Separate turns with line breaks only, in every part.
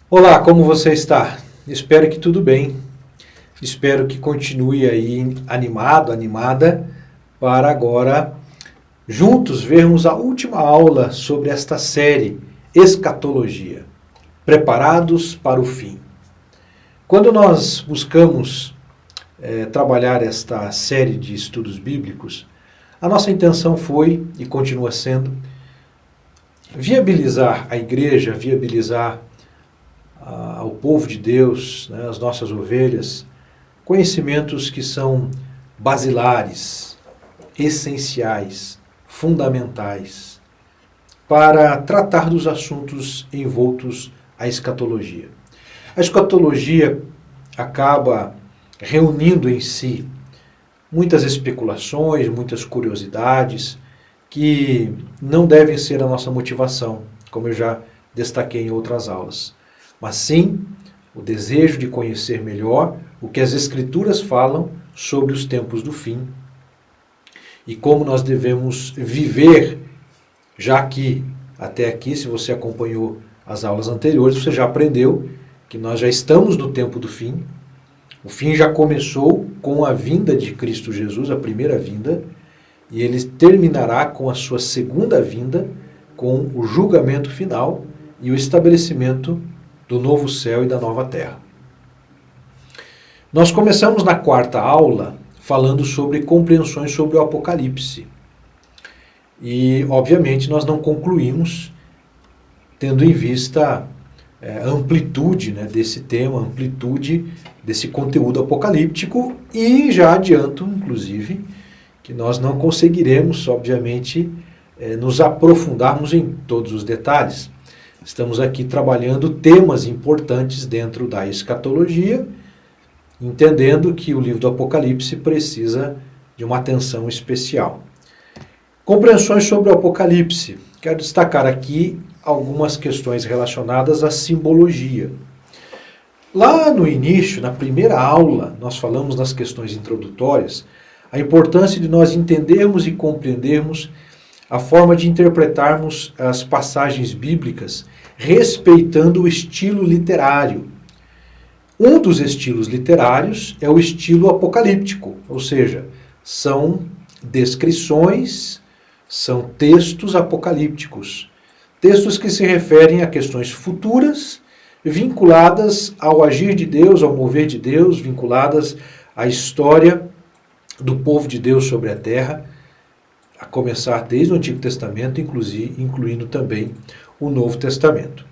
Olá, como você está? Espero que tudo bem. Espero que continue aí animado, animada, para agora juntos vermos a última aula sobre esta série Escatologia, preparados para o fim. Quando nós buscamos trabalhar esta série de estudos bíblicos, a nossa intenção foi e continua sendo viabilizar a igreja, viabilizar ao povo de Deus, né, as nossas ovelhas, conhecimentos que são basilares, essenciais, fundamentais, para tratar dos assuntos envoltos à escatologia. A escatologia acaba reunindo em si muitas especulações, muitas curiosidades, que não devem ser a nossa motivação, como eu já destaquei em outras aulas, mas sim o desejo de conhecer melhor o que as Escrituras falam sobre os tempos do fim e como nós devemos viver, já que até aqui, se você acompanhou as aulas anteriores, você já aprendeu que nós já estamos no tempo do fim. O fim já começou com a vinda de Cristo Jesus, a primeira vinda, e ele terminará com a sua segunda vinda, com o julgamento final e o estabelecimento do novo céu e da nova terra. Nós começamos na quarta aula falando sobre compreensões sobre o Apocalipse. E, obviamente, nós não concluímos tendo em vista a amplitude, né, desse tema, a amplitude desse conteúdo apocalíptico, e já adianto, inclusive, que nós não conseguiremos, obviamente, nos aprofundarmos em todos os detalhes. Estamos aqui trabalhando temas importantes dentro da escatologia, entendendo que o livro do Apocalipse precisa de uma atenção especial. Compreensões sobre o Apocalipse. Quero destacar aqui algumas questões relacionadas à simbologia. Lá no início, na primeira aula, nós falamos nas questões introdutórias a importância de nós entendermos e compreendermos a forma de interpretarmos as passagens bíblicas respeitando o estilo literário. Um dos estilos literários é o estilo apocalíptico, ou seja, são descrições, são textos apocalípticos. Textos que se referem a questões futuras, vinculadas ao agir de Deus, ao mover de Deus, vinculadas à história do povo de Deus sobre a terra, a começar desde o Antigo Testamento, incluindo também o Novo Testamento.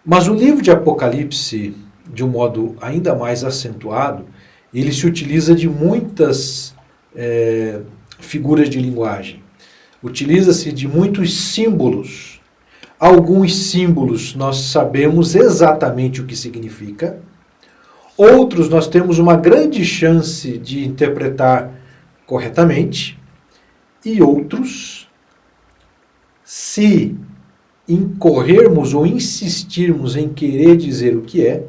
Mas o livro de Apocalipse, de um modo ainda mais acentuado, ele se utiliza de muitas figuras de linguagem. Utiliza-se de muitos símbolos. Alguns símbolos nós sabemos exatamente o que significa. Outros nós temos uma grande chance de interpretar corretamente. E outros, se incorrermos ou insistirmos em querer dizer o que é,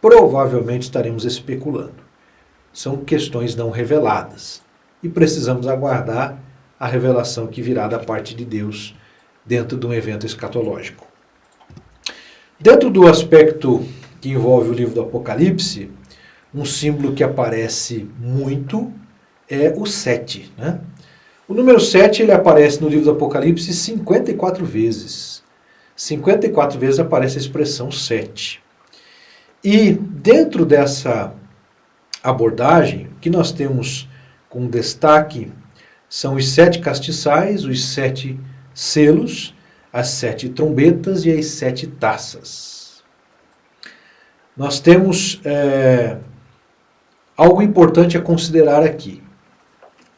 provavelmente estaremos especulando. São questões não reveladas. E precisamos aguardar a revelação que virá da parte de Deus dentro de um evento escatológico. Dentro do aspecto que envolve o livro do Apocalipse, um símbolo que aparece muito é o 7, né? O número 7 ele aparece no livro do Apocalipse 54 vezes. 54 vezes aparece a expressão 7. E dentro dessa abordagem, o que nós temos com destaque são os 7 castiçais, os 7 selos, as 7 trombetas e as 7 taças. Nós temos algo importante a considerar aqui.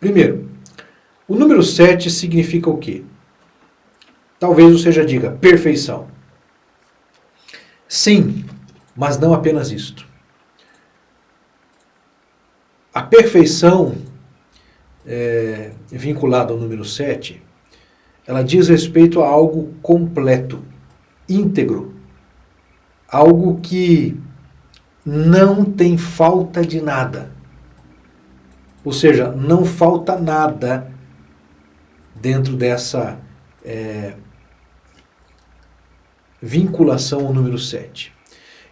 Primeiro, o número 7 significa o quê? Talvez você já diga perfeição. Sim, mas não apenas isto. A perfeição vinculada ao número 7, ela diz respeito a algo completo, íntegro, algo que não tem falta de nada. Ou seja, não falta nada dentro dessa vinculação ao número 7.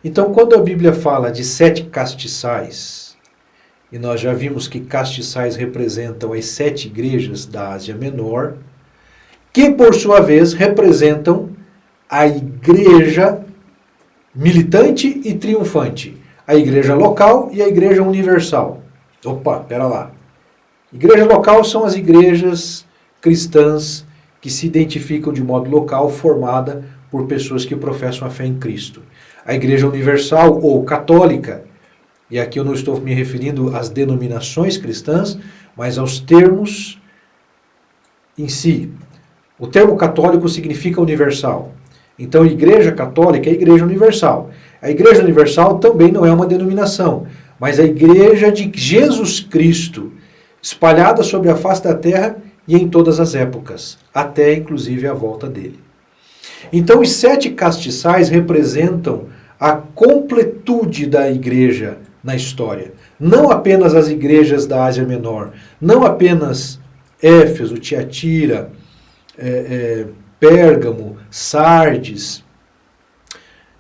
Então, quando a Bíblia fala de 7 castiçais, e nós já vimos que castiçais representam as 7 igrejas da Ásia Menor, que por sua vez representam a igreja militante e triunfante, a igreja local e a igreja universal. Opa, pera lá. Igreja local são as igrejas cristãs que se identificam de modo local, formada por pessoas que professam a fé em Cristo. A igreja universal ou católica, e aqui eu não estou me referindo às denominações cristãs, mas aos termos em si. O termo católico significa universal. Então, igreja católica é igreja universal. A igreja universal também não é uma denominação, mas a igreja de Jesus Cristo, espalhada sobre a face da terra e em todas as épocas, até inclusive a volta dele. Então, os 7 castiçais representam a completude da igreja na história. Não apenas as igrejas da Ásia Menor, não apenas Éfeso, Tiatira, Pérgamo, Sardes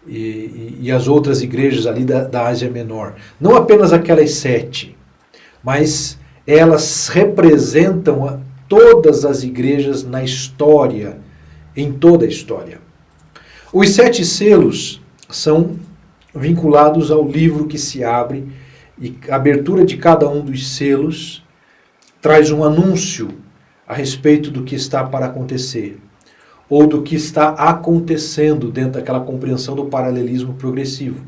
e as outras igrejas ali da Ásia Menor. Não apenas aquelas 7, mas elas representam todas as igrejas na história, em toda a história. Os 7 selos são vinculados ao livro que se abre, e a abertura de cada um dos selos traz um anúncio a respeito do que está para acontecer, ou do que está acontecendo dentro daquela compreensão do paralelismo progressivo.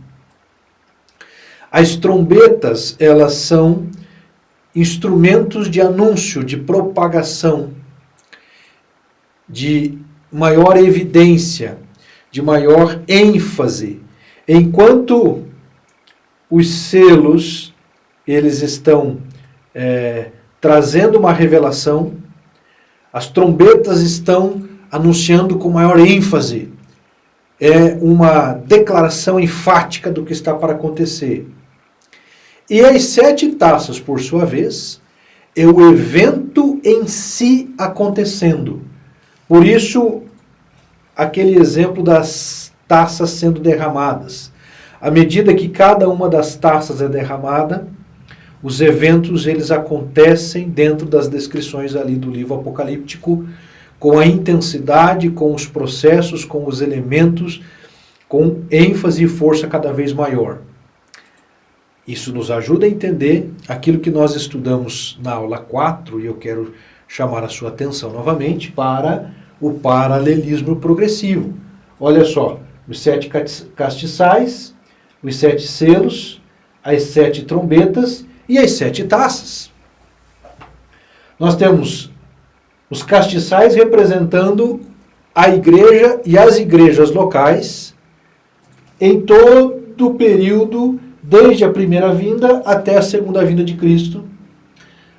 As trombetas, elas são instrumentos de anúncio, de propagação, de maior evidência, de maior ênfase, enquanto os selos, eles estão trazendo uma revelação, as trombetas estão anunciando com maior ênfase, é uma declaração enfática do que está para acontecer. E as 7 taças, por sua vez, é o evento em si acontecendo. Por isso, aquele exemplo das taças sendo derramadas. À medida que cada uma das taças é derramada, os eventos eles acontecem dentro das descrições ali do livro apocalíptico, com a intensidade, com os processos, com os elementos, com ênfase e força cada vez maior. Isso nos ajuda a entender aquilo que nós estudamos na aula 4, e eu quero chamar a sua atenção novamente para o paralelismo progressivo. Olha só, os 7 castiçais, os 7 selos, as 7 trombetas e as 7 taças. Nós temos os castiçais representando a igreja e as igrejas locais em todo o período, desde a primeira vinda até a segunda vinda de Cristo.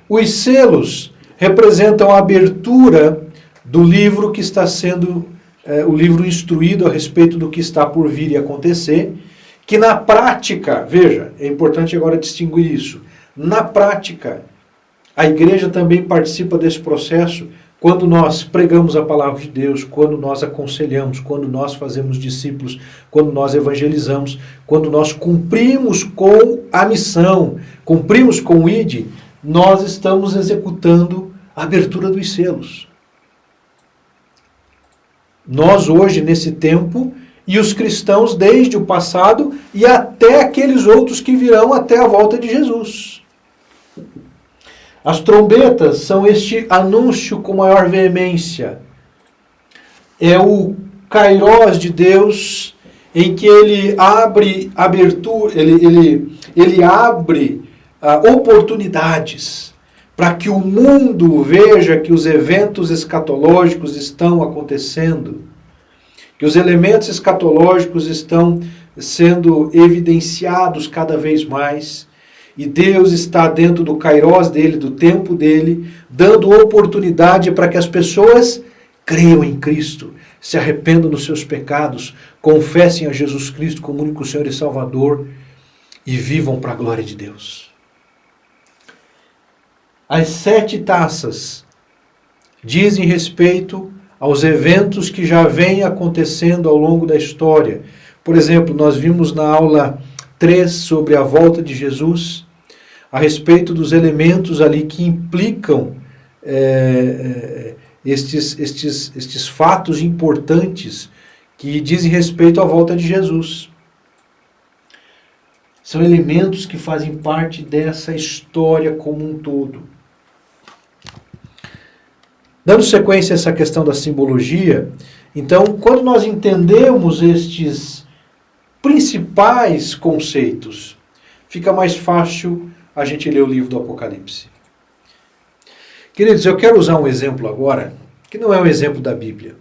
Os selos representam a abertura do livro que está sendo, o livro instruído a respeito do que está por vir e acontecer, que na prática, veja, é importante agora distinguir isso, na prática, a igreja também participa desse processo quando nós pregamos a palavra de Deus, quando nós aconselhamos, quando nós fazemos discípulos, quando nós evangelizamos, quando nós cumprimos com a missão, cumprimos com o ID, nós estamos executando a abertura dos selos. Nós hoje, nesse tempo, e os cristãos desde o passado e até aqueles outros que virão até a volta de Jesus. As trombetas são este anúncio com maior veemência. É o kairós de Deus em que ele abre abertura, ele abre oportunidades para que o mundo veja que os eventos escatológicos estão acontecendo, que os elementos escatológicos estão sendo evidenciados cada vez mais, e Deus está dentro do kairós dele, do tempo dele, dando oportunidade para que as pessoas creiam em Cristo, se arrependam dos seus pecados, confessem a Jesus Cristo como único Senhor e Salvador e vivam para a glória de Deus. As 7 taças dizem respeito aos eventos que já vêm acontecendo ao longo da história, Por exemplo, nós vimos na aula 3 sobre a volta de Jesus, a respeito dos elementos ali que implicam estes fatos importantes que dizem respeito à volta de Jesus. São elementos que fazem parte dessa história como um todo. Dando sequência a essa questão da simbologia, então, quando nós entendemos estes principais conceitos, fica mais fácil a gente ler o livro do Apocalipse. Queridos, eu quero usar um exemplo agora, que não é um exemplo da Bíblia,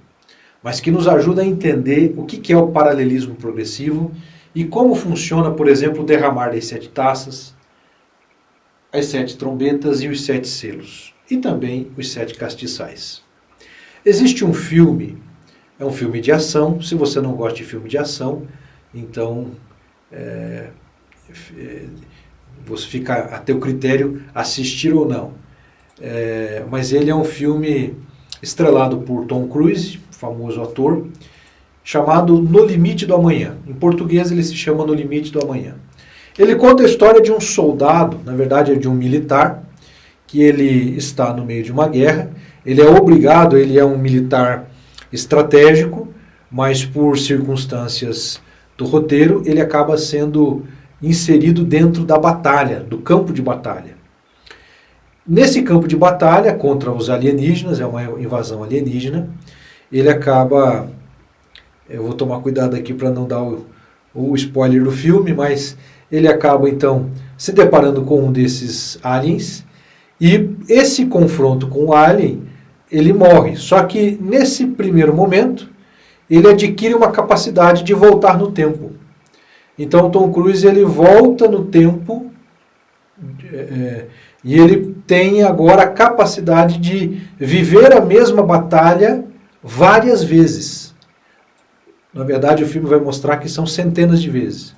mas que nos ajuda a entender o que é o paralelismo progressivo e como funciona, por exemplo, o derramar das 7 taças, as 7 trombetas e os 7 selos, e também os 7 castiçais. Existe um filme, é um filme de ação. Se você não gosta de filme de ação, então você fica a teu critério assistir ou não. Mas ele é um filme estrelado por Tom Cruise, famoso ator, chamado No Limite do Amanhã. Em português ele se chama No Limite do Amanhã. Ele conta a história de um soldado, na verdade é de um militar, que ele está no meio de uma guerra. Ele é obrigado, ele é um militar estratégico, mas por circunstâncias do roteiro, ele acaba sendo inserido dentro da batalha, do campo de batalha. Nesse campo de batalha contra os alienígenas, é uma invasão alienígena, ele acaba, eu vou tomar cuidado aqui para não dar o spoiler do filme, mas ele acaba então se deparando com um desses aliens, e esse confronto com o alien, ele morre. Só que nesse primeiro momento, ele adquire uma capacidade de voltar no tempo. Então Tom Cruise ele volta no tempo e ele tem agora a capacidade de viver a mesma batalha várias vezes. Na verdade, o filme vai mostrar que são centenas de vezes.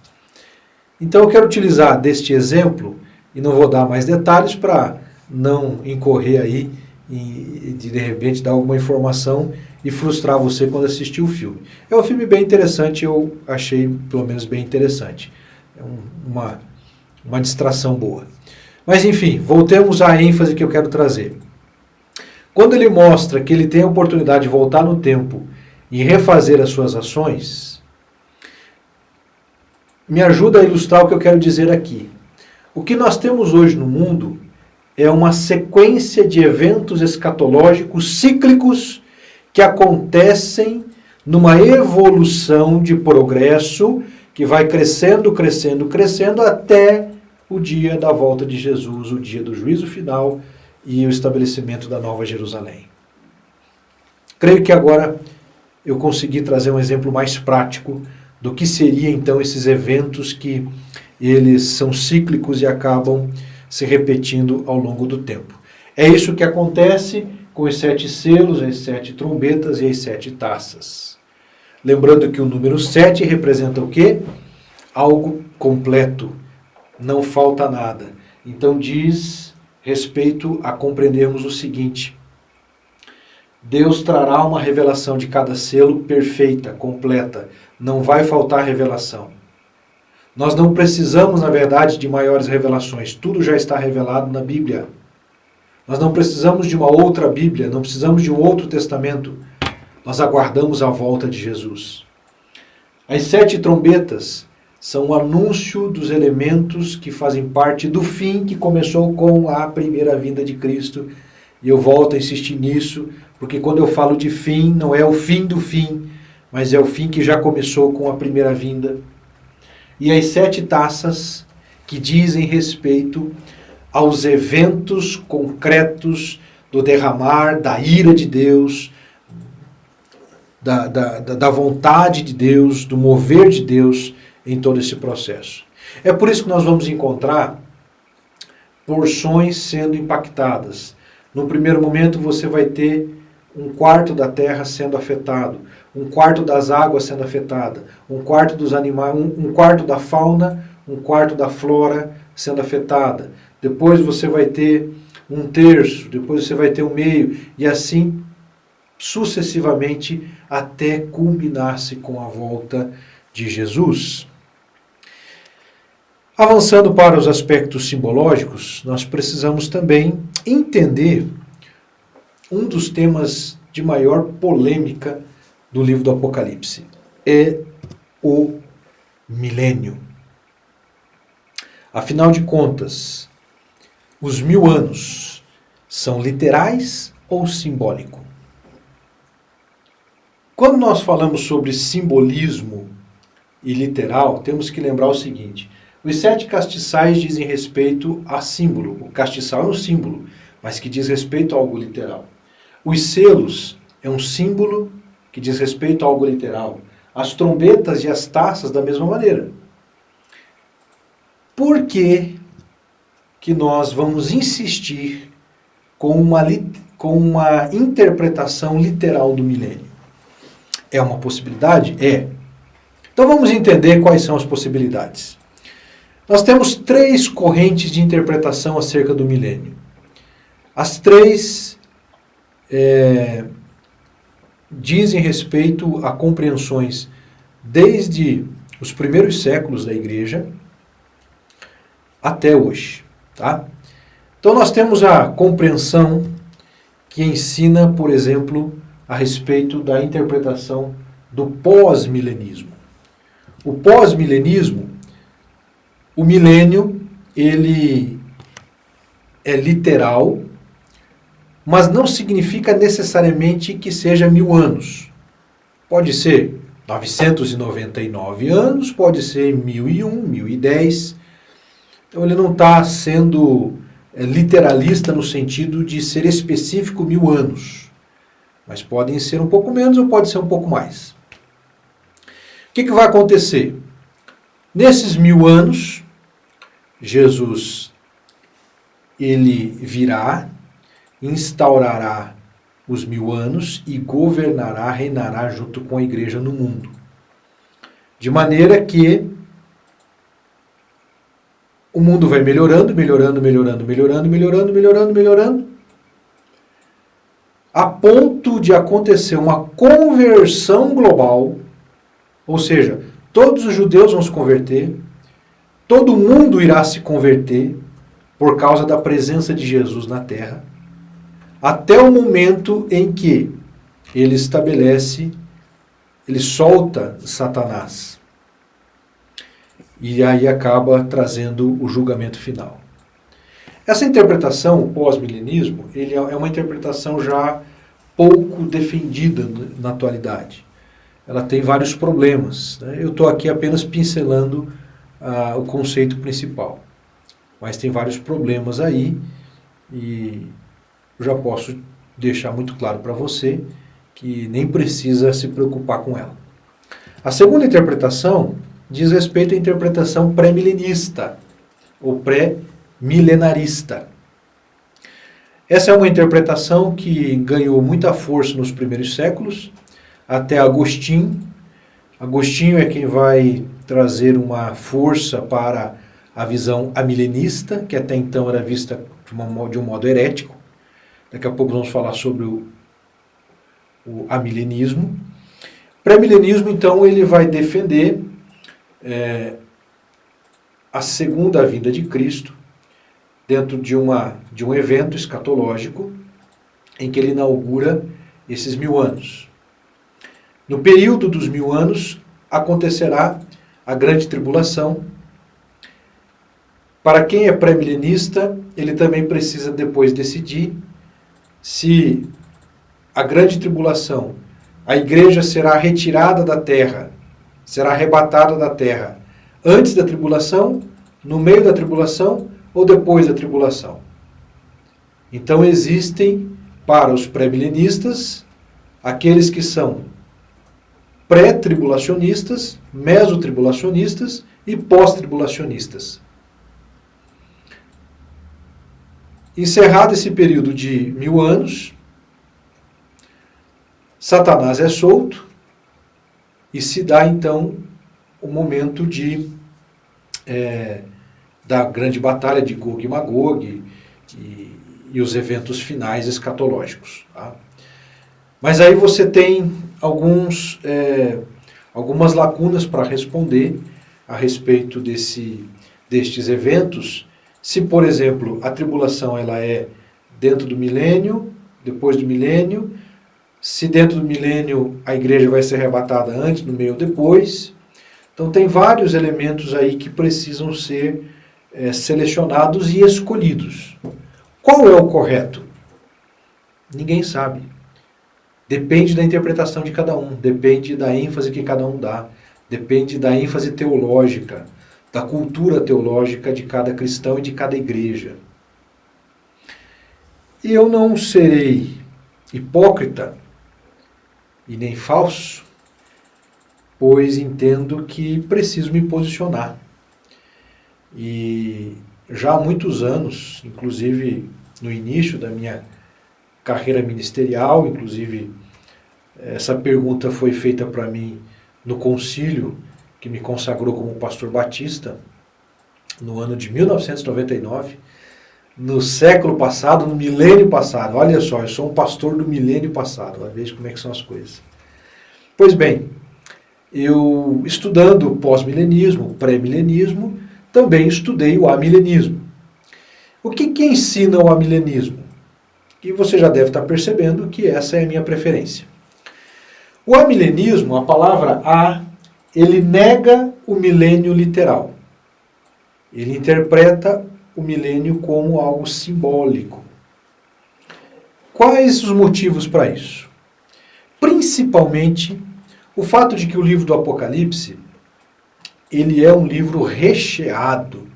Então eu quero utilizar deste exemplo, e não vou dar mais detalhes para não incorrer aí e de repente dar alguma informação e frustrar você quando assistir o filme. É um filme bem interessante, eu achei pelo menos bem interessante. É uma distração boa. Mas enfim, voltemos à ênfase que eu quero trazer. Quando ele mostra que ele tem a oportunidade de voltar no tempo e refazer as suas ações, me ajuda a ilustrar o que eu quero dizer aqui. O que nós temos hoje no mundo é uma sequência de eventos escatológicos cíclicos que acontecem numa evolução de progresso que vai crescendo, crescendo, crescendo até o dia da volta de Jesus, o dia do juízo final e o estabelecimento da Nova Jerusalém. Creio que agora eu consegui trazer um exemplo mais prático do que seria então esses eventos que eles são cíclicos e acabam se repetindo ao longo do tempo. É isso que acontece com os 7 selos, as 7 trombetas e as 7 taças. Lembrando que o número 7 representa o quê? Algo completo, não falta nada. Então diz respeito a compreendermos o seguinte: Deus trará uma revelação de cada selo perfeita, completa, não vai faltar revelação. Nós não precisamos, na verdade, de maiores revelações. Tudo já está revelado na Bíblia. Nós não precisamos de uma outra Bíblia, não precisamos de um outro testamento. Nós aguardamos a volta de Jesus. As 7 trombetas são o anúncio dos elementos que fazem parte do fim que começou com a primeira vinda de Cristo. E eu volto a insistir nisso, porque quando eu falo de fim, não é o fim do fim, mas é o fim que já começou com a primeira vinda. E as 7 taças que dizem respeito aos eventos concretos do derramar da ira de Deus, da vontade de Deus, do mover de Deus em todo esse processo. É por isso que nós vamos encontrar porções sendo impactadas. No primeiro momento você vai ter 1/4 da terra sendo afetado, 1/4 das águas sendo afetada, 1/4 dos animais, 1/4 da fauna, 1/4 da flora sendo afetada. Depois você vai ter 1/3, depois você vai ter 1/2, e assim sucessivamente até culminar-se com a volta de Jesus. Avançando para os aspectos simbológicos, nós precisamos também entender um dos temas de maior polêmica do livro do Apocalipse. É o milênio. Afinal de contas, os 1000 anos são literais ou simbólicos? Quando nós falamos sobre simbolismo e literal, temos que lembrar o seguinte: os 7 castiçais dizem respeito a símbolo. O castiçal é um símbolo, mas que diz respeito a algo literal. Os selos é um símbolo que diz respeito a algo literal. As trombetas e as taças da mesma maneira. Por que que nós vamos insistir com uma interpretação literal do milênio? É uma possibilidade? É. Então vamos entender quais são as possibilidades. Nós temos 3 correntes de interpretação acerca do milênio. As 3 dizem respeito a compreensões desde os primeiros séculos da igreja até hoje. Tá? Então nós temos a compreensão que ensina, por exemplo, a respeito da interpretação do pós-milenismo. O pós-milenismo, o milênio, ele é literal, mas não significa necessariamente que seja 1000 anos. Pode ser 999 anos, pode ser 1001, 1010. Então ele não está sendo literalista no sentido de ser específico 1000 anos. Mas podem ser um pouco menos ou pode ser um pouco mais. O que vai acontecer? Nesses 1000 anos, Jesus ele virá, instaurará os 1000 anos e governará, reinará junto com a igreja no mundo. De maneira que o mundo vai melhorando, a ponto de acontecer uma conversão global, ou seja, todos os judeus vão se converter, todo mundo irá se converter por causa da presença de Jesus na terra, até o momento em que ele solta Satanás. E aí acaba trazendo o julgamento final. Essa interpretação, o pós-milenismo, ele é uma interpretação já pouco defendida na atualidade. Ela tem vários problemas, né? Eu estou aqui apenas pincelando o conceito principal. Mas tem vários problemas aí e eu já posso deixar muito claro para você que nem precisa se preocupar com ela. A segunda interpretação diz respeito à interpretação pré-milenista ou pré-milenarista. Essa é uma interpretação que ganhou muita força nos primeiros séculos, até Agostinho. Agostinho é quem vai trazer uma força para a visão amilenista, que até então era vista de um modo herético. Daqui a pouco vamos falar sobre o amilenismo. Pré-milenismo, então, ele vai defender a segunda vinda de Cristo dentro de um evento escatológico em que ele inaugura esses 1000 anos. No período dos 1000 anos acontecerá a grande tribulação. Para quem é pré-milenista, ele também precisa depois decidir se a grande tribulação, a igreja será retirada da terra, será arrebatada da terra antes da tribulação, no meio da tribulação ou depois da tribulação. Então existem, para os pré-milenistas, aqueles que são pré-tribulacionistas, mesotribulacionistas e pós-tribulacionistas. Encerrado esse período de 1000 anos, Satanás é solto e se dá então o momento da grande batalha de Gog e Magog e os eventos finais escatológicos. Tá? Mas aí você tem algumas lacunas para responder a respeito destes eventos. Se, por exemplo, a tribulação ela é dentro do milênio, depois do milênio, se dentro do milênio a igreja vai ser arrebatada antes, no meio ou depois. Então tem vários elementos aí que precisam ser selecionados e escolhidos. Qual é o correto? Ninguém sabe. Depende da interpretação de cada um, depende da ênfase que cada um dá, depende da ênfase teológica, da cultura teológica de cada cristão e de cada igreja. E eu não serei hipócrita e nem falso, pois entendo que preciso me posicionar. E já há muitos anos, inclusive no início da minha carreira ministerial, inclusive essa pergunta foi feita para mim no concílio que me consagrou como pastor batista, no ano de 1999, no século passado, no milênio passado. Olha só, eu sou um pastor do milênio passado, veja como é que são as coisas. Pois bem, eu estudando pós-milenismo, pré-milenismo, também estudei o amilenismo. O que ensina o amilenismo? E você já deve estar percebendo que essa é a minha preferência. O amilenismo, a palavra a, ele nega o milênio literal. Ele interpreta o milênio como algo simbólico. Quais os motivos para isso? Principalmente o fato de que o livro do Apocalipse, ele é um livro recheado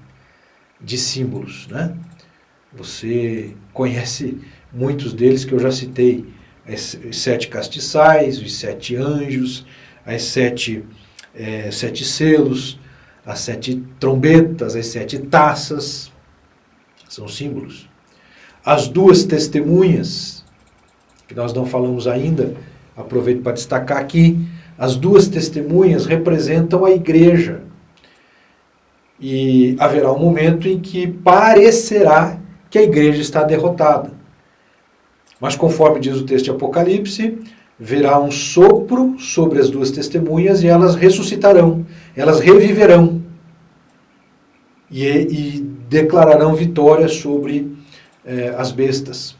de símbolos, né? Você conhece muitos deles que eu já citei, os 7 castiçais, os 7 anjos, as 7 selos, as 7 trombetas, as 7 taças, são símbolos. As 2 testemunhas, que nós não falamos ainda, aproveito para destacar aqui, as 2 testemunhas representam a igreja. E haverá um momento em que parecerá que a igreja está derrotada. Mas conforme diz o texto de Apocalipse, virá um sopro sobre as 2 testemunhas e elas ressuscitarão, elas reviverão e declararão vitória sobre as bestas.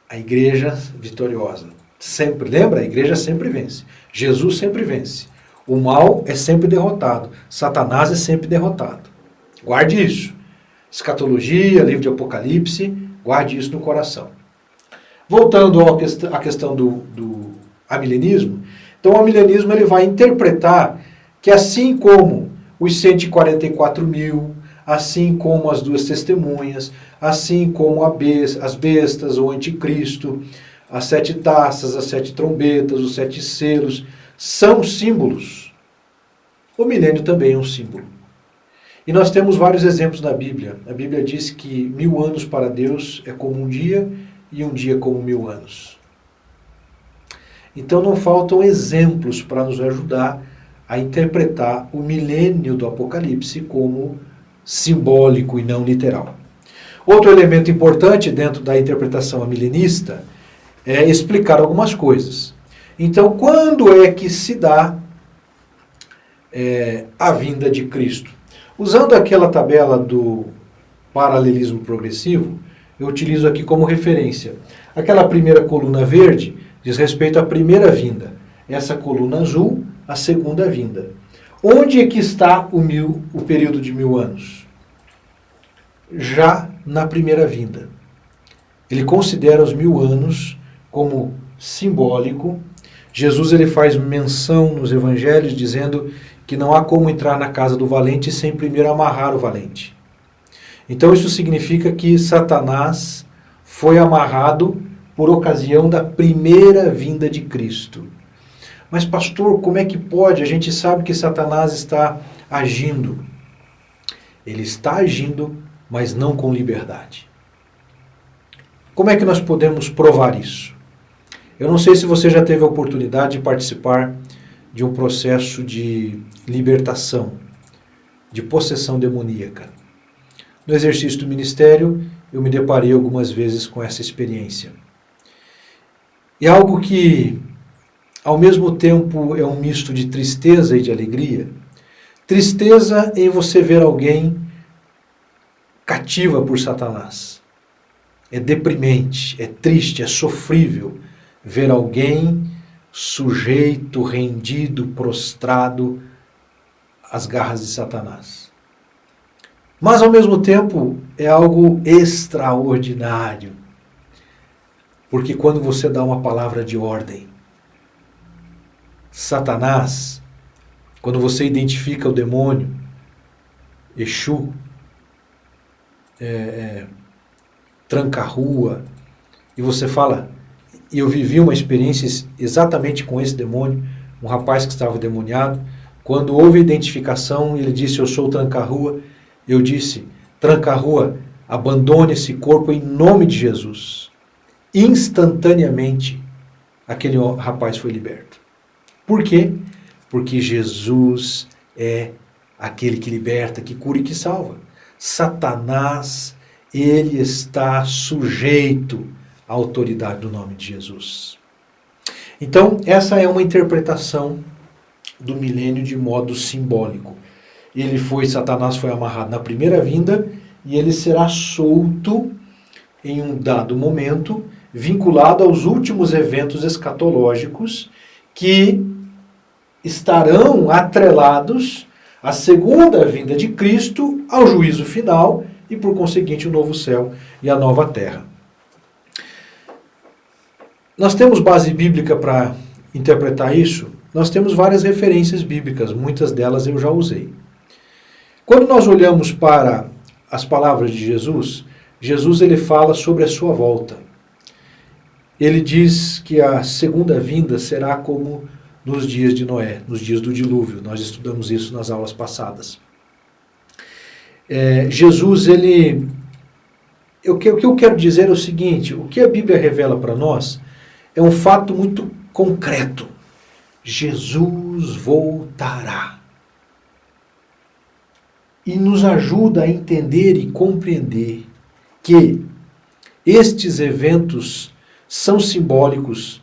A igreja vitoriosa. Sempre, lembra? A igreja sempre vence. Jesus sempre vence. O mal é sempre derrotado. Satanás é sempre derrotado. Guarde isso. Escatologia, livro de Apocalipse, guarde isso no coração. Voltando à questão do amilenismo, então o amilenismo ele vai interpretar que assim como os 144 mil, assim como as 2 testemunhas, assim como as bestas, o anticristo, as 7 taças, as 7 trombetas, os 7 selos, são símbolos. O milênio também é um símbolo. E nós temos vários exemplos na Bíblia. A Bíblia diz que 1000 anos para Deus é como um dia e um dia como 1000 anos. Então não faltam exemplos para nos ajudar a interpretar o milênio do Apocalipse como simbólico e não literal. Outro elemento importante dentro da interpretação amilenista é explicar algumas coisas. Então, quando é que se dá a vinda de Cristo? Usando aquela tabela do paralelismo progressivo, eu utilizo aqui como referência. Aquela primeira coluna verde diz respeito à primeira vinda. Essa coluna azul, a segunda vinda. Onde é que está o período de 1000 anos? Já na primeira vinda. Ele considera os 1000 anos como simbólico. Jesus ele faz menção nos evangelhos dizendo que não há como entrar na casa do valente sem primeiro amarrar o valente. Então isso significa que Satanás foi amarrado por ocasião da primeira vinda de Cristo. Mas pastor, como é que pode? A gente sabe que Satanás está agindo. Ele está agindo, mas não com liberdade. Como é que nós podemos provar isso? Eu não sei se você já teve a oportunidade de participar de um processo de libertação, de possessão demoníaca. No exercício do ministério, eu me deparei algumas vezes com essa experiência. E algo que ao mesmo tempo é um misto de tristeza e de alegria. Tristeza em você ver alguém cativa por Satanás. É deprimente, é triste, é sofrível ver alguém sujeito, rendido, prostrado às garras de Satanás. Mas ao mesmo tempo é algo extraordinário. Porque quando você dá uma palavra de ordem, Satanás, quando você identifica o demônio, Exu, tranca-rua, e você fala, e eu vivi uma experiência exatamente com esse demônio, um rapaz que estava demoniado, quando houve identificação, ele disse, eu sou o tranca-rua, eu disse, tranca-rua, abandone esse corpo em nome de Jesus. Instantaneamente, aquele rapaz foi liberto. Por quê? Porque Jesus é aquele que liberta, que cura e que salva. Satanás, ele está sujeito à autoridade do nome de Jesus. Então, essa é uma interpretação do milênio de modo simbólico. Satanás foi amarrado na primeira vinda e ele será solto em um dado momento, vinculado aos últimos eventos escatológicos que estarão atrelados à segunda vinda de Cristo, ao juízo final e, por conseguinte, o novo céu e a nova terra. Nós temos base bíblica para interpretar isso? Nós temos várias referências bíblicas, muitas delas eu já usei. Quando nós olhamos para as palavras de Jesus, Jesus ele fala sobre a sua volta. Ele diz que a segunda vinda será como nos dias de Noé, nos dias do dilúvio. Nós estudamos isso nas aulas passadas. Jesus, o que eu quero dizer é o seguinte, o que a Bíblia revela para nós é um fato muito concreto. Jesus voltará. E nos ajuda a entender e compreender que estes eventos são simbólicos.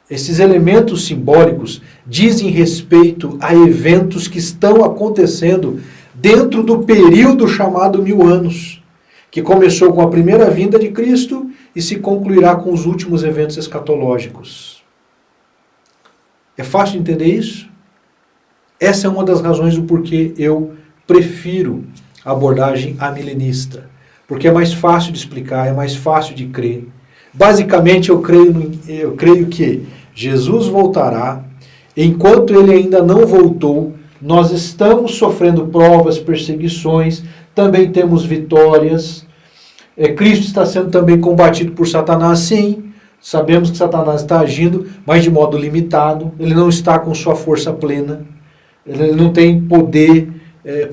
Esses elementos simbólicos dizem respeito a eventos que estão acontecendo dentro do período chamado 1000 anos, que começou com a primeira vinda de Cristo e se concluirá com os últimos eventos escatológicos. É fácil entender isso? Essa é uma das razões do porquê eu prefiro a abordagem amilenista, porque é mais fácil de explicar, é mais fácil de crer. Basicamente, eu creio que Jesus voltará, enquanto ele ainda não voltou, nós estamos sofrendo provas, perseguições, também temos vitórias. Cristo está sendo também combatido por Satanás, sim, sabemos que Satanás está agindo, mas de modo limitado, ele não está com sua força plena, ele não tem poder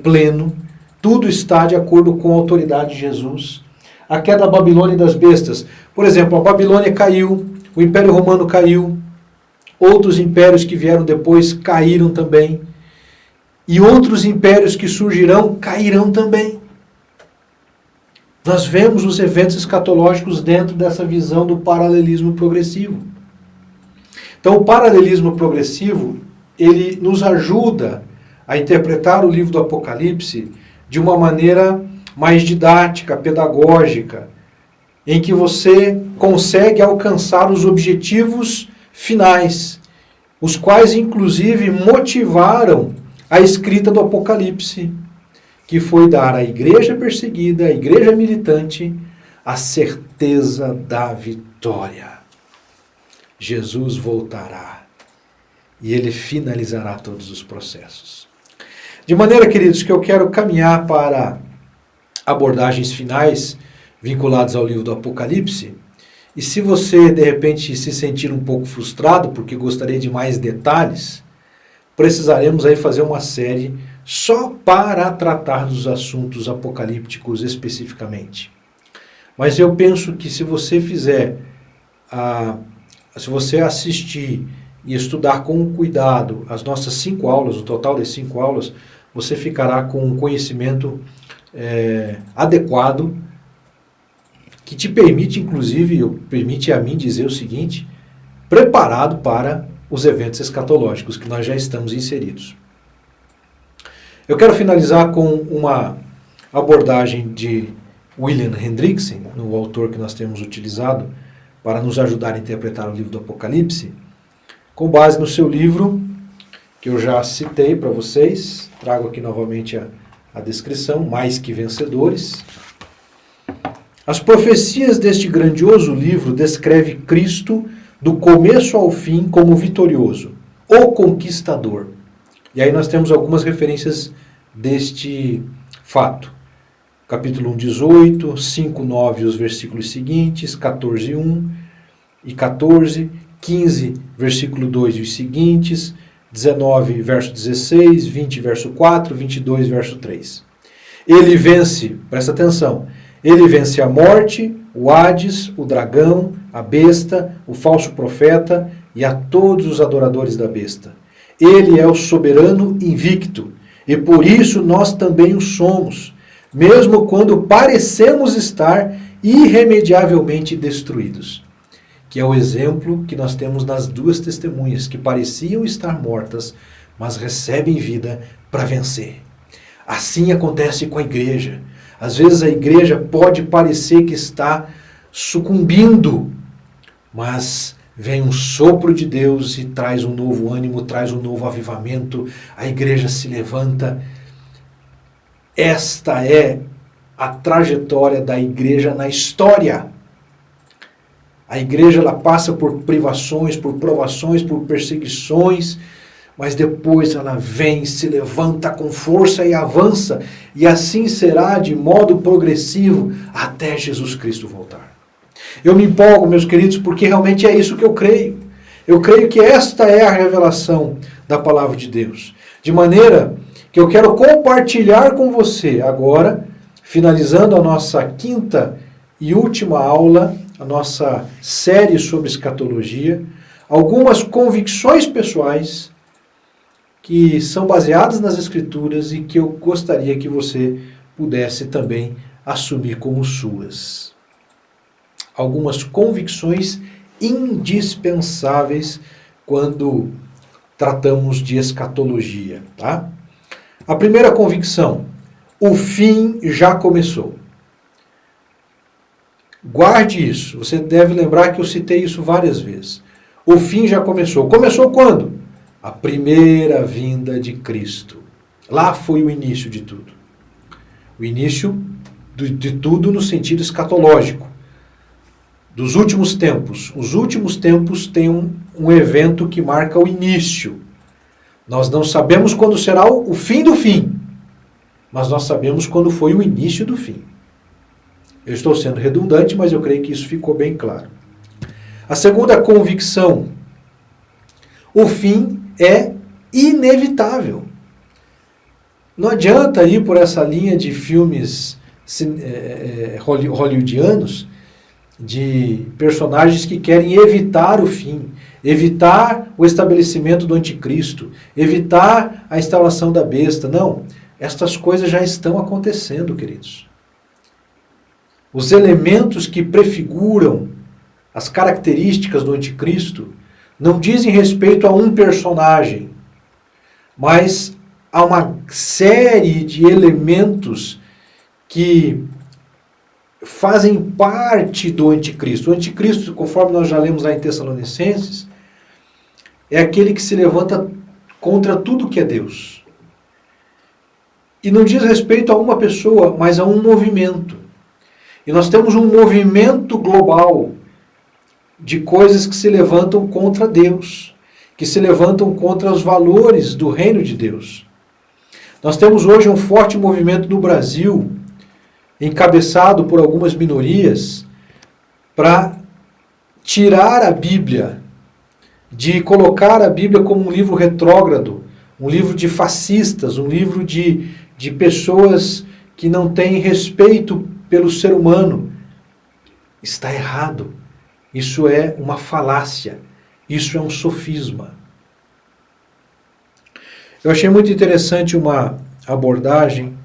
pleno, tudo está de acordo com a autoridade de Jesus. A queda da Babilônia e das bestas, por exemplo, a Babilônia caiu, o Império Romano caiu, outros impérios que vieram depois caíram também, e outros impérios que surgirão cairão também. Nós vemos os eventos escatológicos dentro dessa visão do paralelismo progressivo. Então, o paralelismo progressivo, ele nos ajuda a interpretar o livro do Apocalipse de uma maneira mais didática, pedagógica, em que você consegue alcançar os objetivos finais, os quais inclusive motivaram a escrita do Apocalipse, que foi dar à igreja perseguida, à igreja militante, a certeza da vitória. Jesus voltará e ele finalizará todos os processos. De maneira, queridos, que eu quero caminhar para abordagens finais vinculadas ao livro do Apocalipse. E se você, de repente, se sentir um pouco frustrado, porque gostaria de mais detalhes, precisaremos aí fazer uma série só para tratar dos assuntos apocalípticos especificamente. Mas eu penso que se você se você assistir e estudar com cuidado as nossas 5 aulas, o total das 5 aulas, você ficará com um conhecimento adequado, que te permite, inclusive, permite a mim dizer o seguinte, preparado para os eventos escatológicos que nós já estamos inseridos. Eu quero finalizar com uma abordagem de William Hendrickson, o autor que nós temos utilizado para nos ajudar a interpretar o livro do Apocalipse, com base no seu livro, que eu já citei para vocês, trago aqui novamente a descrição, Mais que Vencedores. As profecias deste grandioso livro descreve Cristo do começo ao fim como vitorioso, o conquistador. E aí nós temos algumas referências deste fato. Capítulo 1, 18, 5, 9, os versículos seguintes, 14, 1 e 14, 15, versículo 2 e os seguintes, 19, verso 16, 20, verso 4, 22, verso 3. Ele vence, presta atenção, ele vence a morte, o Hades, o dragão, a besta, o falso profeta e a todos os adoradores da besta. Ele é o soberano invicto, e por isso nós também o somos, mesmo quando parecemos estar irremediavelmente destruídos. Que é o exemplo que nós temos nas duas testemunhas, que pareciam estar mortas, mas recebem vida para vencer. Assim acontece com a igreja. Às vezes a igreja pode parecer que está sucumbindo, mas vem um sopro de Deus e traz um novo ânimo, traz um novo avivamento, a igreja se levanta. Esta é a trajetória da igreja na história. A igreja ela passa por privações, por provações, por perseguições, mas depois ela vem, se levanta com força e avança, e assim será de modo progressivo até Jesus Cristo voltar. Eu me empolgo, meus queridos, porque realmente é isso que eu creio. Eu creio que esta é a revelação da palavra de Deus. De maneira que eu quero compartilhar com você agora, finalizando a nossa quinta e última aula, a nossa série sobre escatologia, algumas convicções pessoais que são baseadas nas Escrituras e que eu gostaria que você pudesse também assumir como suas. Algumas convicções indispensáveis quando tratamos de escatologia, tá? A primeira convicção: o fim já começou. Guarde isso. Você deve lembrar que eu citei isso várias vezes. O fim já começou. Começou quando? A primeira vinda de Cristo. Lá foi o início de tudo. O início de tudo no sentido escatológico. Dos últimos tempos. Os últimos tempos têm um evento que marca o início. Nós não sabemos quando será o fim do fim, mas nós sabemos quando foi o início do fim. Eu estou sendo redundante, mas eu creio que isso ficou bem claro. A segunda convicção: o fim é inevitável. Não adianta ir por essa linha de filmes hollywoodianos, de personagens que querem evitar o fim, evitar o estabelecimento do anticristo, evitar a instalação da besta. Não, estas coisas já estão acontecendo, queridos. Os elementos que prefiguram as características do anticristo não dizem respeito a um personagem, mas a uma série de elementos que fazem parte do anticristo. O anticristo, conforme nós já lemos lá em Tessalonicenses, é aquele que se levanta contra tudo que é Deus. E não diz respeito a uma pessoa, mas a um movimento. E nós temos um movimento global de coisas que se levantam contra Deus, que se levantam contra os valores do reino de Deus. Nós temos hoje um forte movimento no Brasil, encabeçado por algumas minorias, para tirar a Bíblia, de colocar a Bíblia como um livro retrógrado, um livro de fascistas, um livro de pessoas que não têm respeito pelo ser humano. Está errado. Isso é uma falácia. Isso é um sofisma. Eu achei muito interessante uma abordagem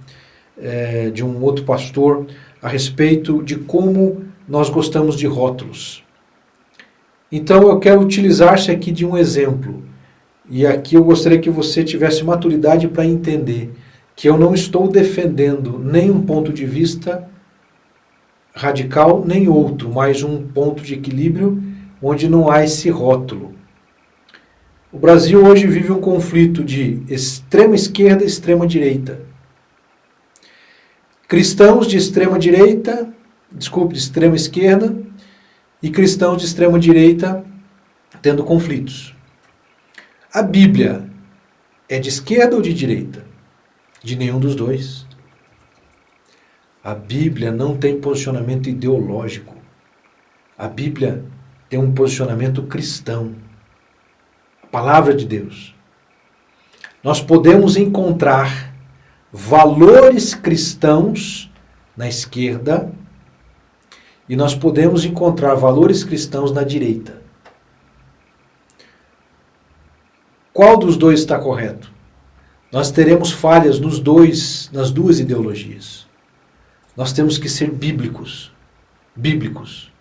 de um outro pastor a respeito de como nós gostamos de rótulos. Então eu quero utilizar-se aqui de um exemplo. E aqui eu gostaria que você tivesse maturidade para entender que eu não estou defendendo nem um ponto de vista radical, nem outro, mas um ponto de equilíbrio onde não há esse rótulo. O Brasil hoje vive um conflito de extrema esquerda e extrema direita. Cristãos de extrema direita, de extrema esquerda, e cristãos de extrema direita tendo conflitos. A Bíblia é de esquerda ou de direita? De nenhum dos dois. A Bíblia não tem posicionamento ideológico. A Bíblia tem um posicionamento cristão. A palavra de Deus. Nós podemos encontrar valores cristãos na esquerda e nós podemos encontrar valores cristãos na direita. Qual dos dois está correto? Nós teremos falhas nas duas ideologias. Nós temos que ser bíblicos. Bíblicos.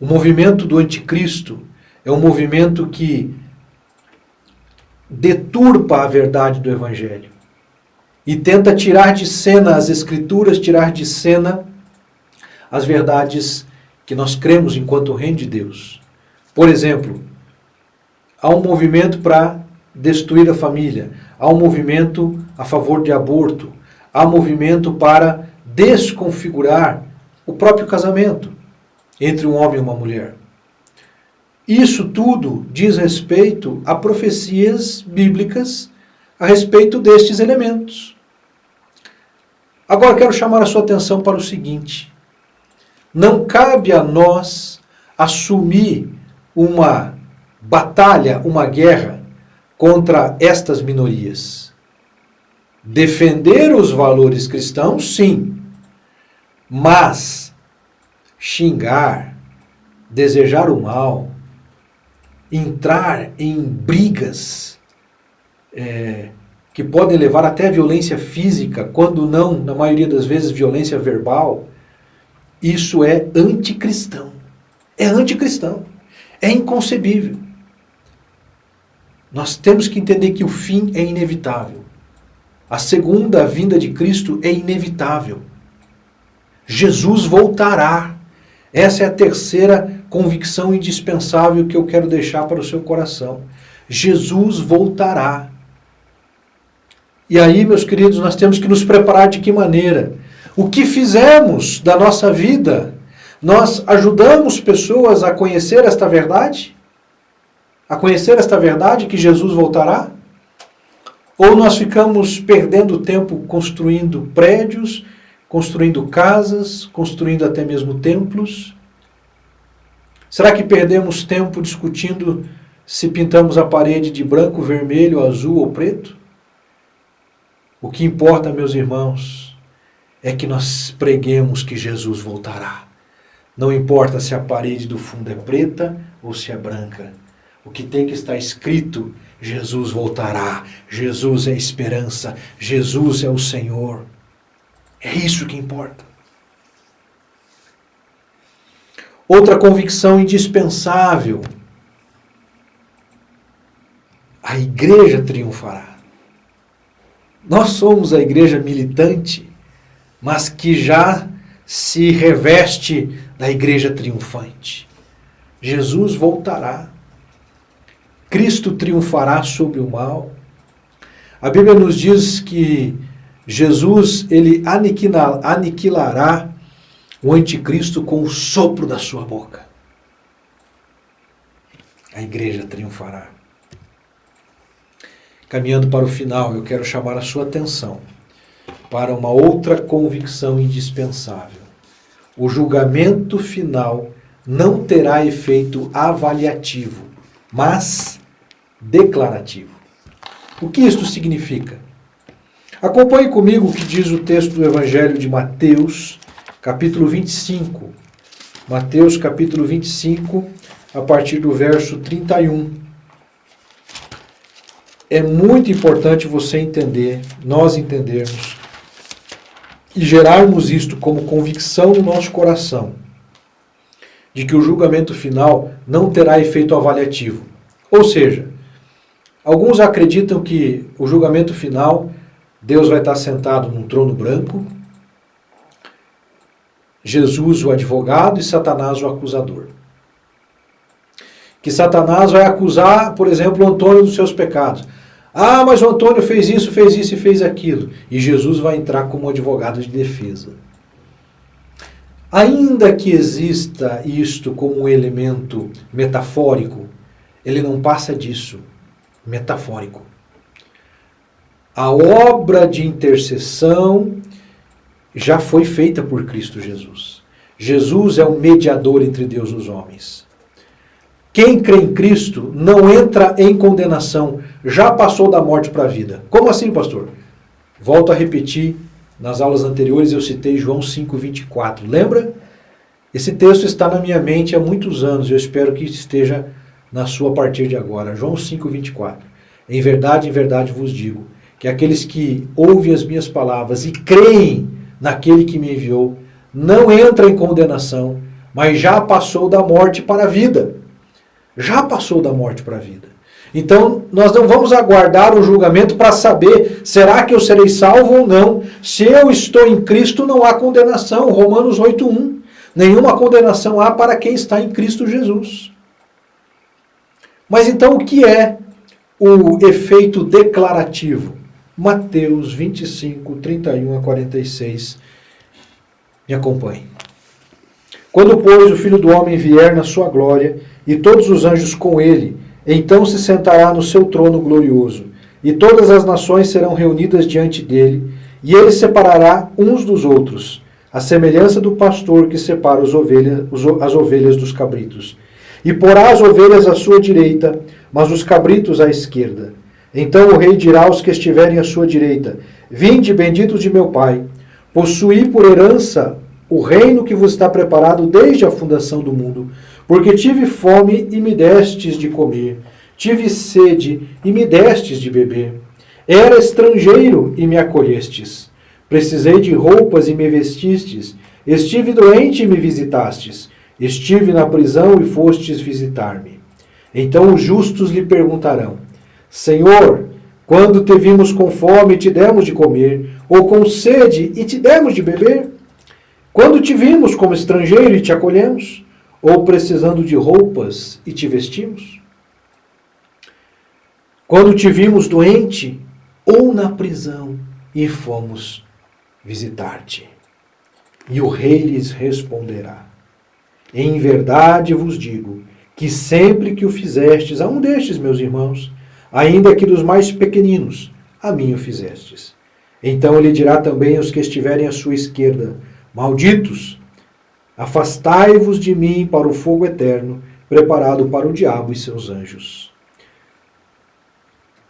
O movimento do anticristo é um movimento que deturpa a verdade do Evangelho e tenta tirar de cena as Escrituras, tirar de cena as verdades que nós cremos enquanto reino de Deus. Por exemplo, há um movimento para destruir a família, há um movimento a favor de aborto, há um movimento para desconfigurar o próprio casamento entre um homem e uma mulher. Isso tudo diz respeito a profecias bíblicas a respeito destes elementos. Agora quero chamar a sua atenção para o seguinte: não cabe a nós assumir uma batalha, uma guerra contra estas minorias. Defender os valores cristãos, sim, mas xingar, desejar o mal, entrar em brigas que podem levar até a violência física, quando não, na maioria das vezes, violência verbal, isso é anticristão. É anticristão. É inconcebível. Nós temos que entender que o fim é inevitável. A segunda vinda de Cristo é inevitável. Jesus voltará. Essa é a terceira convicção indispensável que eu quero deixar para o seu coração. Jesus voltará. E aí, meus queridos, nós temos que nos preparar de que maneira? O que fizemos da nossa vida? Nós ajudamos pessoas a conhecer esta verdade? A conhecer esta verdade que Jesus voltará? Ou nós ficamos perdendo tempo construindo prédios, construindo casas, construindo até mesmo templos? Será que perdemos tempo discutindo se pintamos a parede de branco, vermelho, azul ou preto? O que importa, meus irmãos, é que nós preguemos que Jesus voltará. Não importa se a parede do fundo é preta ou se é branca. O que tem que estar escrito: Jesus voltará. Jesus é a esperança. Jesus é o Senhor. É isso que importa. Outra convicção indispensável: a igreja triunfará. Nós somos a igreja militante, mas que já se reveste da igreja triunfante. Jesus voltará. Cristo triunfará sobre o mal. A Bíblia nos diz que Jesus, ele aniquilará o anticristo com o sopro da sua boca. A igreja triunfará. Caminhando para o final, eu quero chamar a sua atenção para uma outra convicção indispensável. O julgamento final não terá efeito avaliativo, mas declarativo. O que isto significa? Acompanhe comigo o que diz o texto do Evangelho de Mateus, capítulo 25. Mateus, capítulo 25, a partir do verso 31. É muito importante você entender, nós entendermos, e gerarmos isto como convicção no nosso coração, de que o julgamento final não terá efeito avaliativo. Ou seja, alguns acreditam que o julgamento final, Deus vai estar sentado num trono branco, Jesus o advogado e Satanás o acusador. Que Satanás vai acusar, por exemplo, o Antônio dos seus pecados. Ah, mas o Antônio fez isso e fez aquilo. E Jesus vai entrar como advogado de defesa. Ainda que exista isto como um elemento metafórico, ele não passa disso, metafórico. A obra de intercessão já foi feita por Cristo Jesus. Jesus é o mediador entre Deus e os homens. Quem crê em Cristo não entra em condenação, já passou da morte para a vida. Como assim, pastor? Volto a repetir, nas aulas anteriores eu citei João 5,24. Lembra? Esse texto está na minha mente há muitos anos, eu espero que esteja na sua a partir de agora. João 5,24. Em verdade vos digo, que aqueles que ouvem as minhas palavras e creem naquele que me enviou, não entra em condenação, mas já passou da morte para a vida. Já passou da morte para a vida. Então, nós não vamos aguardar o julgamento para saber, será que eu serei salvo ou não? Se eu estou em Cristo, não há condenação. Romanos 8,1. Nenhuma condenação há para quem está em Cristo Jesus. Mas então, o que é o efeito declarativo? Mateus 25, 31 a 46. Me acompanhe. Quando, pois, o Filho do Homem vier na sua glória, e todos os anjos com ele, então se sentará no seu trono glorioso, e todas as nações serão reunidas diante dele, e ele separará uns dos outros, à semelhança do pastor que separa as ovelhas dos cabritos. E porá as ovelhas à sua direita, mas os cabritos à esquerda. Então o rei dirá aos que estiverem à sua direita: Vinde, benditos de meu Pai, possuí por herança o reino que vos está preparado desde a fundação do mundo, porque tive fome e me destes de comer, tive sede e me destes de beber, era estrangeiro e me acolhestes, precisei de roupas e me vestistes, estive doente e me visitastes, estive na prisão e fostes visitar-me. Então os justos lhe perguntarão: Senhor, quando te vimos com fome e te demos de comer, ou com sede e te demos de beber? Quando te vimos como estrangeiro e te acolhemos? Ou precisando de roupas e te vestimos? Quando te vimos doente ou na prisão e fomos visitar-te? E o rei lhes responderá: Em verdade vos digo que sempre que o fizestes a um destes meus irmãos, ainda que dos mais pequeninos, a mim o fizestes. Então ele dirá também aos que estiverem à sua esquerda: Malditos, afastai-vos de mim para o fogo eterno, preparado para o diabo e seus anjos.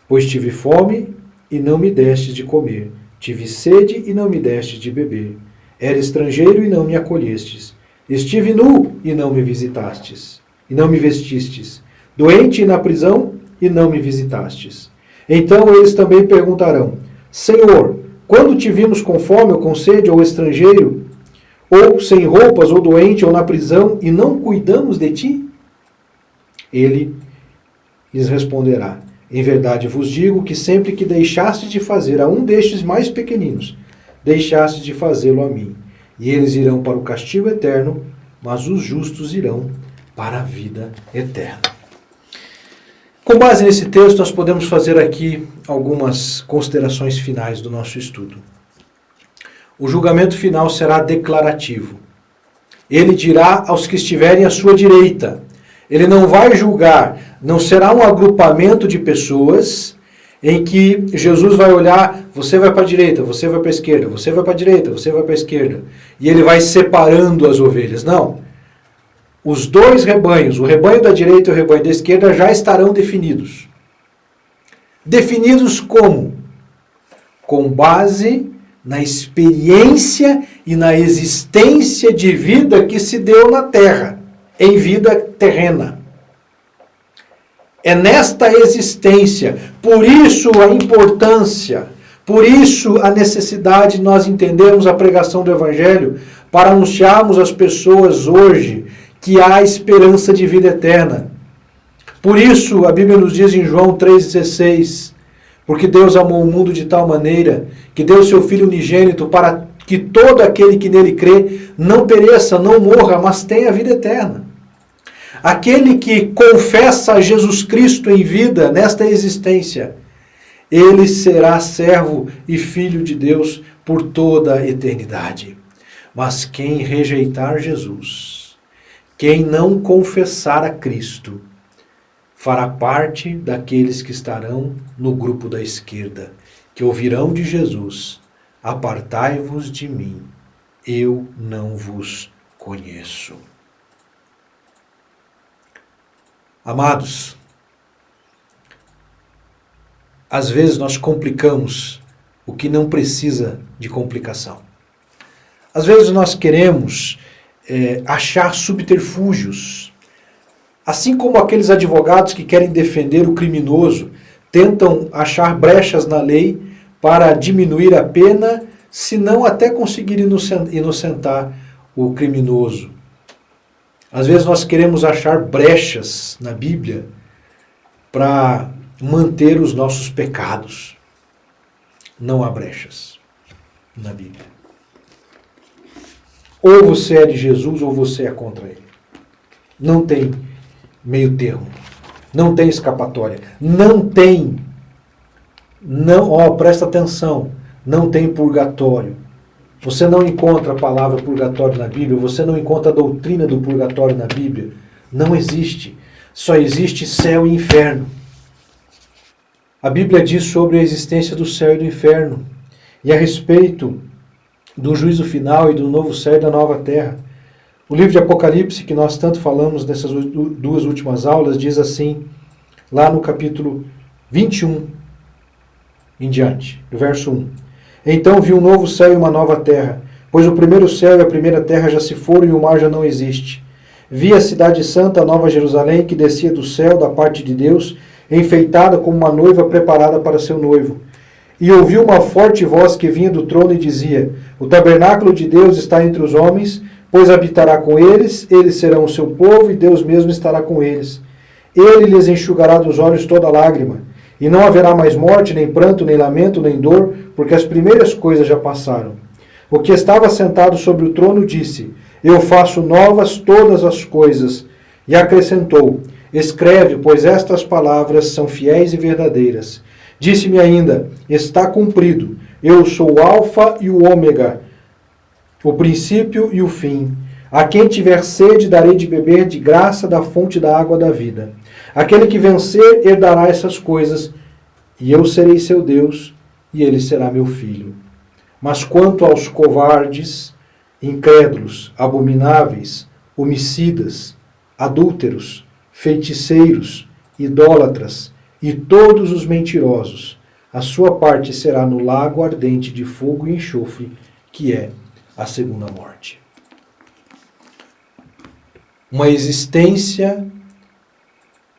Pois tive fome e não me destes de comer, tive sede e não me destes de beber, era estrangeiro e não me acolhestes, estive nu e não me visitastes, e não me vestistes, doente e na prisão e não me visitastes. Então eles também perguntarão: Senhor, quando te vimos com fome ou com sede ou estrangeiro, ou sem roupas, ou doente, ou na prisão, e não cuidamos de ti? Ele lhes responderá: Em verdade vos digo que sempre que deixastes de fazer a um destes mais pequeninos, deixastes de fazê-lo a mim. E eles irão para o castigo eterno, mas os justos irão para a vida eterna. Com base nesse texto, nós podemos fazer aqui algumas considerações finais do nosso estudo. O julgamento final será declarativo. Ele dirá aos que estiverem à sua direita. Ele não vai julgar, não será um agrupamento de pessoas em que Jesus vai olhar: você vai para a direita, você vai para a esquerda, você vai para a direita, você vai para a esquerda. E ele vai separando as ovelhas. Não. Os dois rebanhos, o rebanho da direita e o rebanho da esquerda, já estarão definidos. Definidos como? Com base na experiência e na existência de vida que se deu na terra, em vida terrena. É nesta existência, por isso a importância, por isso a necessidade de nós entendermos a pregação do Evangelho, para anunciarmos às pessoas hoje que há esperança de vida eterna. Por isso, a Bíblia nos diz em João 3,16, porque Deus amou o mundo de tal maneira que deu o seu Filho unigênito para que todo aquele que nele crê não pereça, não morra, mas tenha vida eterna. Aquele que confessa a Jesus Cristo em vida, nesta existência, ele será servo e filho de Deus por toda a eternidade. Mas quem rejeitar Jesus, quem não confessar a Cristo, fará parte daqueles que estarão no grupo da esquerda, que ouvirão de Jesus: apartai-vos de mim, eu não vos conheço. Amados, às vezes nós complicamos o que não precisa de complicação. Às vezes nós queremos achar subterfúgios. Assim como aqueles advogados que querem defender o criminoso, tentam achar brechas na lei para diminuir a pena, se não até conseguir inocentar o criminoso. Às vezes nós queremos achar brechas na Bíblia para manter os nossos pecados. Não há brechas na Bíblia. Ou você é de Jesus ou você é contra ele. Não tem meio termo. Não tem escapatória. Presta atenção. Não tem purgatório. Você não encontra a palavra purgatório na Bíblia. Você não encontra a doutrina do purgatório na Bíblia. Não existe. Só existe céu e inferno. A Bíblia diz sobre a existência do céu e do inferno. E a respeito do juízo final e do novo céu e da nova terra. O livro de Apocalipse, que nós tanto falamos nessas duas últimas aulas, diz assim, lá no capítulo 21, em diante, do verso 1. Então vi um novo céu e uma nova terra, pois o primeiro céu e a primeira terra já se foram e o mar já não existe. Vi a cidade santa, a nova Jerusalém, que descia do céu da parte de Deus, enfeitada como uma noiva preparada para seu noivo. E ouvi uma forte voz que vinha do trono e dizia: o tabernáculo de Deus está entre os homens, pois habitará com eles, eles serão o seu povo e Deus mesmo estará com eles. Ele lhes enxugará dos olhos toda lágrima, e não haverá mais morte, nem pranto, nem lamento, nem dor, porque as primeiras coisas já passaram. O que estava sentado sobre o trono disse: eu faço novas todas as coisas. E acrescentou: escreve, pois estas palavras são fiéis e verdadeiras. Disse-me ainda: está cumprido. Eu sou o Alfa e o Ômega, o princípio e o fim. A quem tiver sede, darei de beber de graça da fonte da água da vida. Aquele que vencer, herdará essas coisas, e eu serei seu Deus, e ele será meu filho. Mas quanto aos covardes, incrédulos, abomináveis, homicidas, adúlteros, feiticeiros, idólatras e todos os mentirosos, a sua parte será no lago ardente de fogo e enxofre, que é a segunda morte. Uma existência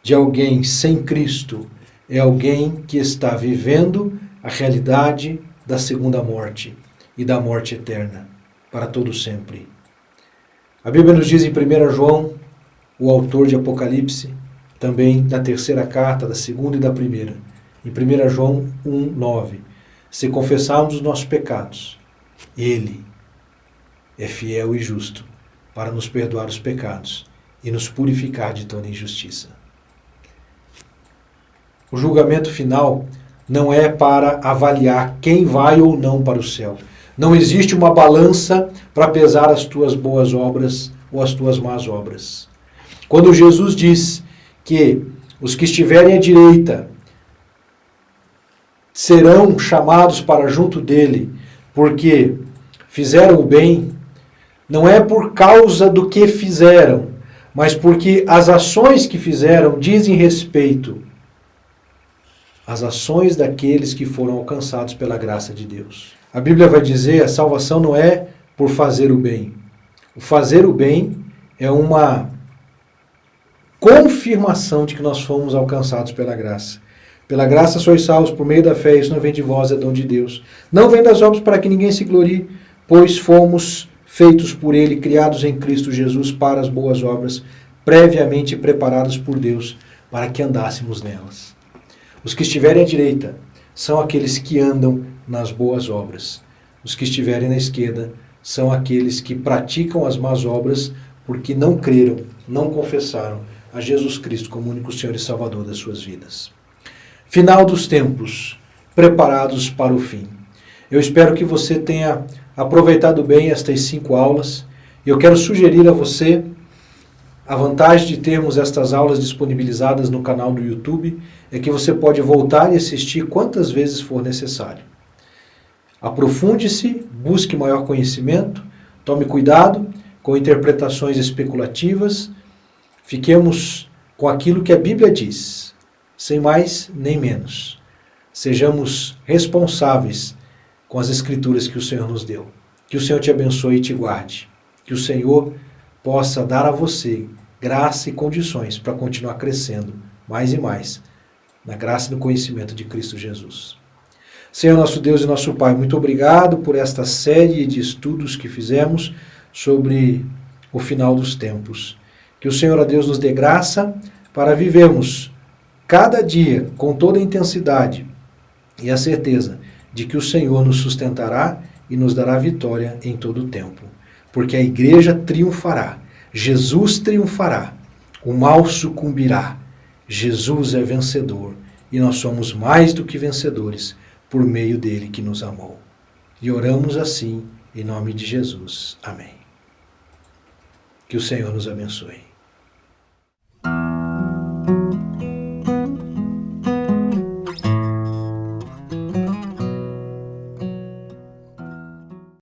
de alguém sem Cristo é alguém que está vivendo a realidade da segunda morte e da morte eterna, para todo sempre. A Bíblia nos diz em 1 João, o autor de Apocalipse, também da terceira carta, da segunda e da primeira, em 1 João 1,9, se confessarmos os nossos pecados, Ele é fiel e justo para nos perdoar os pecados e nos purificar de toda injustiça. O julgamento final não é para avaliar quem vai ou não para o céu. Não existe uma balança para pesar as tuas boas obras ou as tuas más obras. Quando Jesus diz que os que estiverem à direita serão chamados para junto dele porque fizeram o bem, não é por causa do que fizeram, mas porque as ações que fizeram dizem respeito às ações daqueles que foram alcançados pela graça de Deus. A Bíblia vai dizer, a salvação não é por fazer o bem. O fazer o bem é uma confirmação de que nós fomos alcançados pela graça. Pela graça sois salvos por meio da fé, isso não vem de vós, é dom de Deus. Não vem das obras para que ninguém se glorie, pois fomos feitos por Ele, criados em Cristo Jesus para as boas obras, previamente preparadas por Deus para que andássemos nelas. Os que estiverem à direita são aqueles que andam nas boas obras. Os que estiverem na esquerda são aqueles que praticam as más obras porque não creram, não confessaram a Jesus Cristo como único Senhor e Salvador das suas vidas. Final dos tempos, preparados para o fim. Eu espero que você tenha aproveitado bem estas 5 aulas. Eu quero sugerir a você a vantagem de termos estas aulas disponibilizadas no canal do YouTube é que você pode voltar e assistir quantas vezes for necessário. Aprofunde-se, busque maior conhecimento, tome cuidado com interpretações especulativas, fiquemos com aquilo que a Bíblia diz, sem mais nem menos. Sejamos responsáveis com as escrituras que o Senhor nos deu. Que o Senhor te abençoe e te guarde. Que o Senhor possa dar a você graça e condições para continuar crescendo mais e mais na graça e no conhecimento de Cristo Jesus. Senhor nosso Deus e nosso Pai, muito obrigado por esta série de estudos que fizemos sobre o final dos tempos. Que o Senhor, ó Deus, nos dê graça para vivermos cada dia com toda a intensidade e a certeza de que o Senhor nos sustentará e nos dará vitória em todo o tempo. Porque a igreja triunfará, Jesus triunfará, o mal sucumbirá, Jesus é vencedor e nós somos mais do que vencedores por meio dele que nos amou. E oramos assim em nome de Jesus. Amém. Que o Senhor nos abençoe.